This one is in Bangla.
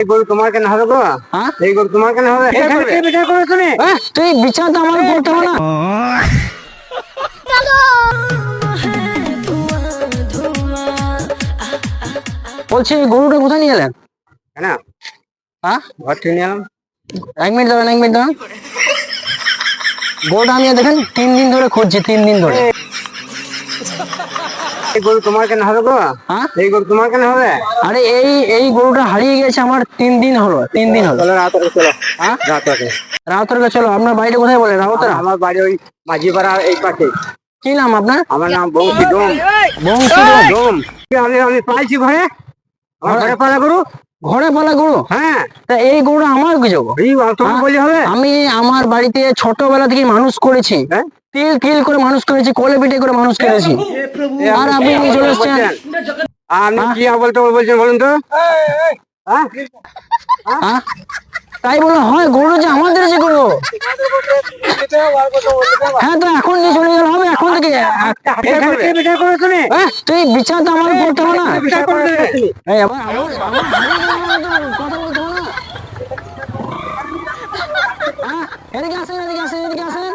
এই গরু তোমার কেন হবে গো? হ্যাঁ এই গরু তোমার কেন হবে? কে বিচার করে তুমি? তুই বিচার তো আমার করতে হবে না। বলছি গরুটা কোথায় নিয়ে এলেন? কেন হ্যাঁ ঘর থেকে নিয়ে এলাম। 1 মিনিট দাঁড়ান, 1 মিনিট দাঁড়ান। গরুটা আমি দেখেন 3 দিন ধরে খুঁজছি, 3 দিন ধরে। এই গরু তোমার কেন হবে গো? হ্যাঁ এই গরু তোমার কেন হবে? আরে এই গরুটা হারিয়ে গেছে আমার 3 দিন হলো, 3 দিন হলো। চলো রাত চলো। হ্যাঁ রাত রাউতরকে চলো। আপনার বাড়িটা কোথায় বলে? রাউতরা? আমার বাড়ি ওই মাঝিপাড়া এই পাশে। কি নাম আপনার? আমার নাম বংশী ডোম। বংশী ডোম। আমি পাইছি ঘরে। আমার ঘরে পালা গরু। ঘরে পালা গরু? হ্যাঁ তা এই গরুটা আমার কি যাবো? এই তোমার বলি হবে? আমি আমার বাড়িতে ছোটবেলা থেকে মানুষ করেছি, হ্যাঁ? তিল তিল করে মানুষ করেছি, কোলে পিঠে করে মানুষ করেছি। আর আপনি নিয়ে চলে এসছেন। আপনি কি বলতে বলছেন বলুন তো? হ্যাঁ? হ্যাঁ? তাই বলে হয়? গরু যে আমাদের যে গরু। হ্যাঁ তো এখন নিয়ে চলে গেলে হবে এখন থেকে? কে বিচার করে তুমি? তুই বিচার তো আমার করতে হবে না। বিচার করে দেবে। এই আমার কথা বলতে হবে না। এদিকে আসেন, এদিকে আসেন, এদিকে আসেন।